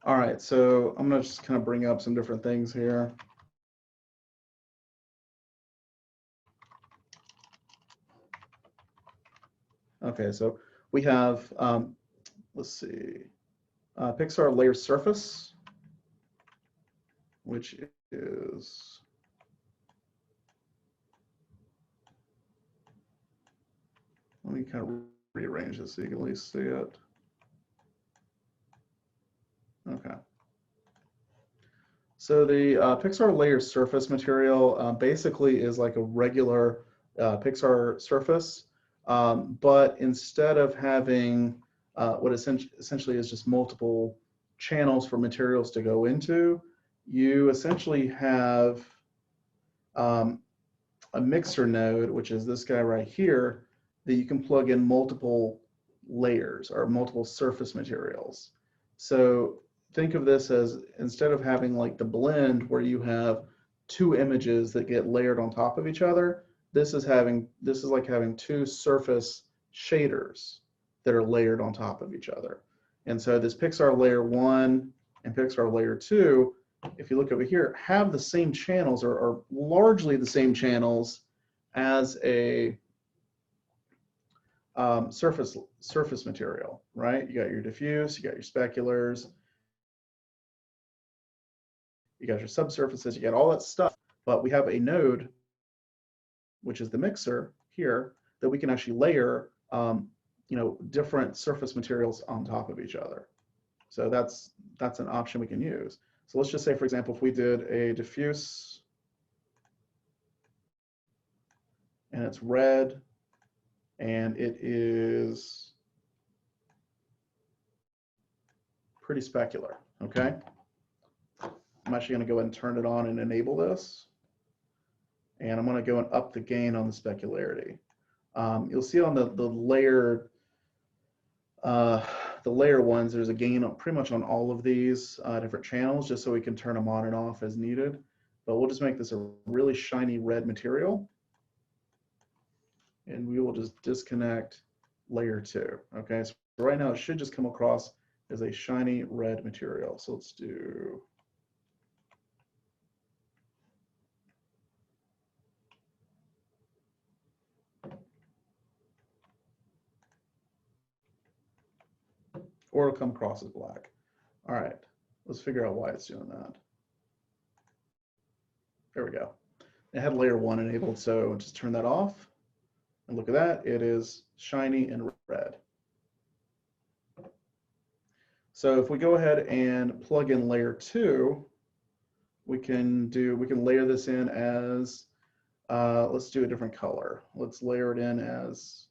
All right, so I'm gonna just kind of bring up some different things here. Okay, so we have, let's see, Pixar layer surface, which is, let me kind of rearrange this so you can at least see it. Okay. So the Pixar layer surface material basically is like a regular Pixar surface, but instead of having what essentially is just multiple channels for materials to go into, you essentially have um, a mixer node, which is this guy right here, that you can plug in multiple layers or multiple surface materials. So think of this as, instead of having like the blend where you have two images that get layered on top of each other, this is like having two surface shaders that are layered on top of each other. And so this Pixar layer 1 and Pixar layer 2, if you look over here, have the same channels, or largely the same channels as a surface material, right? You got your diffuse, you got your speculars, you got your subsurfaces, you got all that stuff. But we have a node, which is the mixer here, that we can actually layer, different surface materials on top of each other. So that's an option we can use. So let's just say, for example, if we did a diffuse and it's red and it is pretty specular, okay? I'm actually going to go ahead and turn it on and enable this. And I'm going to go and up the gain on the specularity. You'll see on the layer ones, there's a gain on pretty much on all of these different channels, just so we can turn them on and off as needed. But we'll just make this a really shiny red material. And we will just disconnect layer 2. Okay, so right now it should just come across as a shiny red material. So let's do, or it'll come across as black. All right, let's figure out why it's doing that. There we go. It had layer 1 enabled, so just turn that off. And look at that, it is shiny and red. So if we go ahead and plug in layer 2, we can layer this in as, let's do a different color. Let's layer it in as,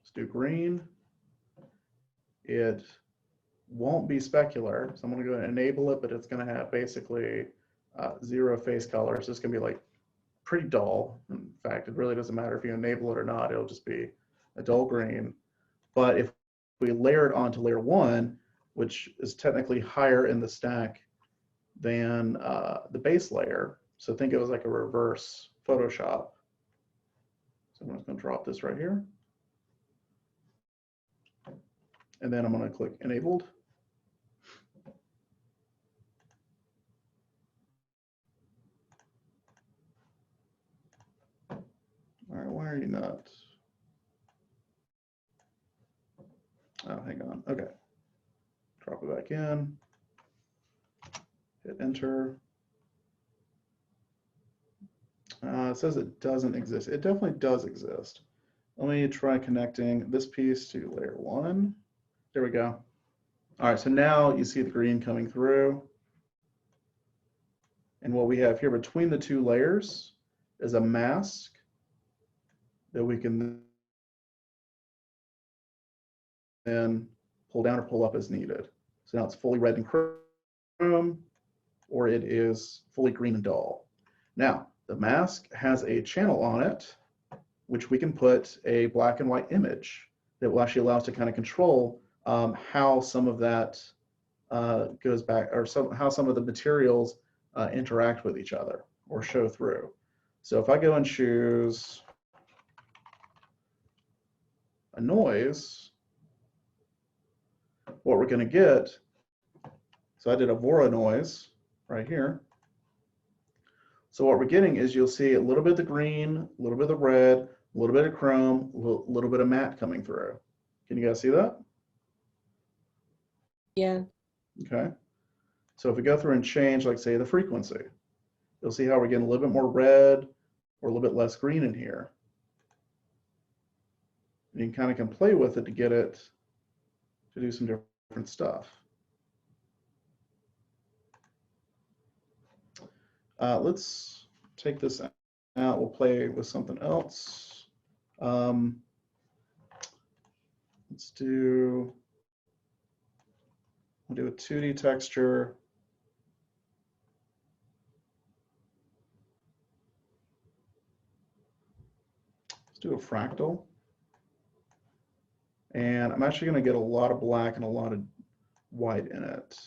let's do green. It won't be specular, so I'm going to go ahead and enable it, but it's going to have basically 0 face color. So it's going to be like pretty dull. In fact, it really doesn't matter if you enable it or not, it'll just be a dull green. But if we layer it onto layer 1, which is technically higher in the stack than the base layer, so think it was like a reverse Photoshop. So I'm just going to drop this right here. And then I'm going to click enabled. All right, why are you not? Oh, hang on. Okay. Drop it back in. Hit enter. It says it doesn't exist. It definitely does exist. Let me try connecting this piece to layer 1. There we go. All right, so now you see the green coming through. And what we have here between the two layers is a mask that we can then pull down or pull up as needed. So now it's fully red and chrome, or it is fully green and dull. Now, the mask has a channel on it, which we can put a black and white image that will actually allow us to kind of control how some of that goes back, or how some of the materials interact with each other or show through. So if I go and choose a noise, what we're going to get, so I did a Vora noise right here. So what we're getting is you'll see a little bit of the green, a little bit of the red, a little bit of chrome, a little bit of matte coming through. Can you guys see that? Yeah. Okay. So if we go through and change, like say, the frequency, you'll see how we're getting a little bit more red or a little bit less green in here. And you kind of can play with it to get it to do some different stuff. Let's take this out. We'll play with something else. Let's do, we'll do a 2D texture. Let's do a fractal. And I'm actually going to get a lot of black and a lot of white in it.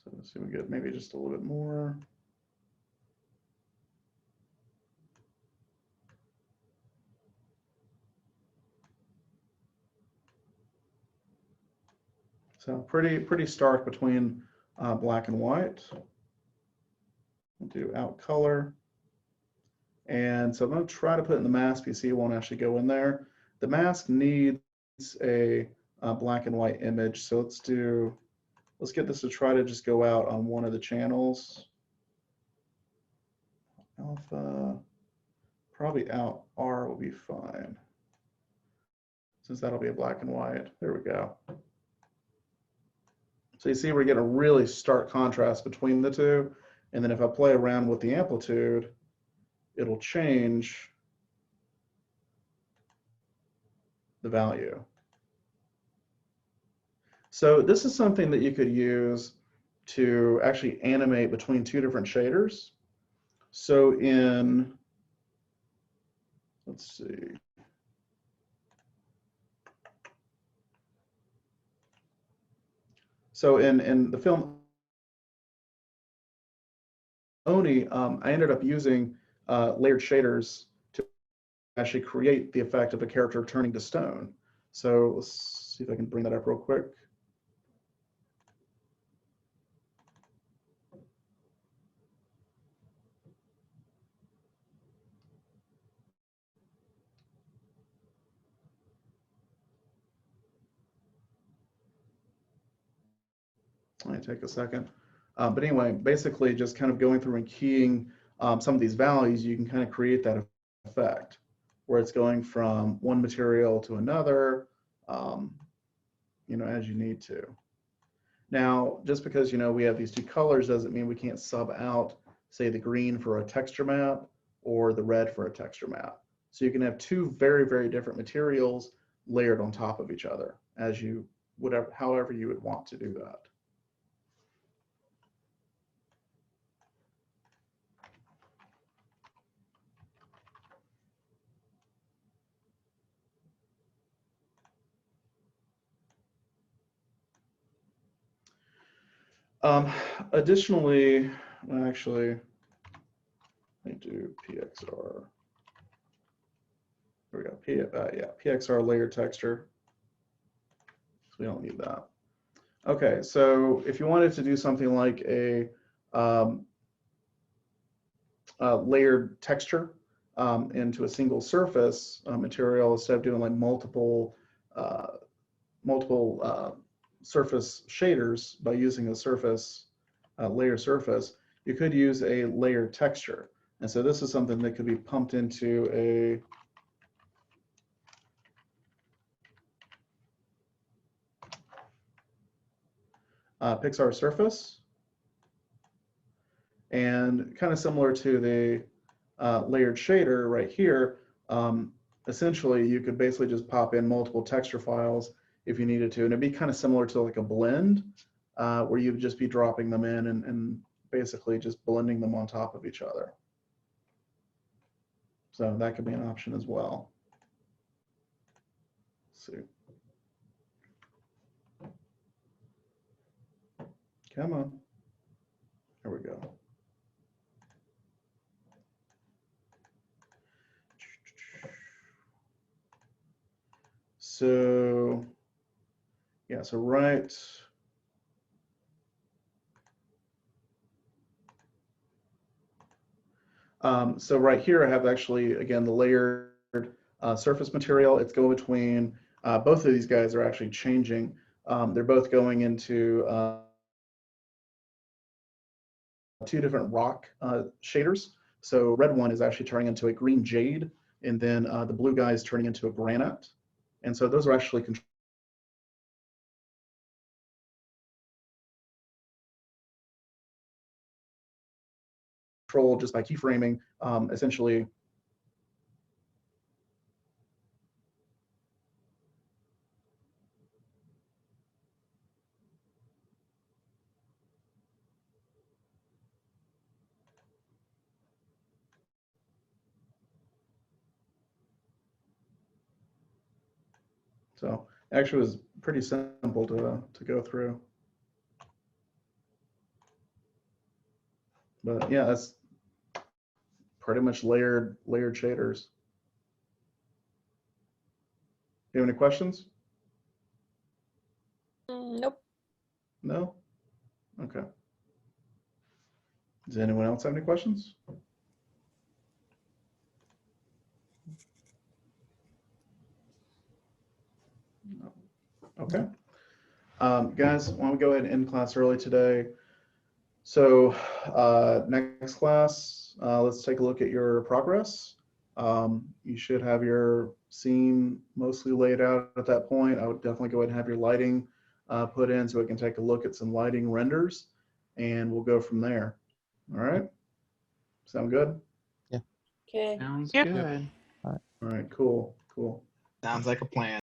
So let's see, we get maybe just a little bit more. So pretty stark between black and white. We'll do out color. And so I'm going to try to put it in the mask. You see it won't actually go in there. The mask needs a black and white image. So let's get this to try to just go out on one of the channels. Alpha, probably out R will be fine, since that'll be a black and white. There we go. So you see we're getting a really stark contrast between the two. And then if I play around with the amplitude, it'll change the value. So this is something that you could use to actually animate between two different shaders. So let's see. So in the film Oni, I ended up using layered shaders to actually create the effect of a character turning to stone. So let's see if I can bring that up real quick. Let me take a second. But anyway, basically just kind of going through and keying some of these values, you can kind of create that effect where it's going from one material to another, as you need to. Now, just because, we have these two colors doesn't mean we can't sub out, say, the green for a texture map or the red for a texture map. So you can have two very, very different materials layered on top of each other as you, however you would want to do that. Additionally, actually, let me do PXR. There we go. Yeah, PXR layered texture. So we don't need that. Okay, so if you wanted to do something like a layered texture into a single surface material, instead of doing like multiple surface shaders by using a surface layer surface, you could use a layered texture. And so this is something that could be pumped into a Pixar surface. And kind of similar to the layered shader right here, essentially you could basically just pop in multiple texture files if you needed to. And it'd be kind of similar to like a blend where you'd just be dropping them in and basically just blending them on top of each other. So that could be an option as well. Let's see. Come on. There we go. So yeah, so right. So right here, I have actually, again, the layered surface material. It's go between, both of these guys are actually changing. They're both going into two different rock shaders. So red one is actually turning into a green jade, and then the blue guy is turning into a granite. And so those are actually controlled just by keyframing, essentially. So actually it was pretty simple to go through. But yeah, that's pretty much layered shaders. Do you have any questions? Nope. No? Okay. Does anyone else have any questions? No. Okay. Guys, why don't we go ahead and end class early today? So next class, let's take a look at your progress. You should have your scene mostly laid out at that point. I would definitely go ahead and have your lighting put in so we can take a look at some lighting renders, and we'll go from there. All right? Sound good? Okay. Sounds Yep. good. All right, cool, cool. Sounds like a plan.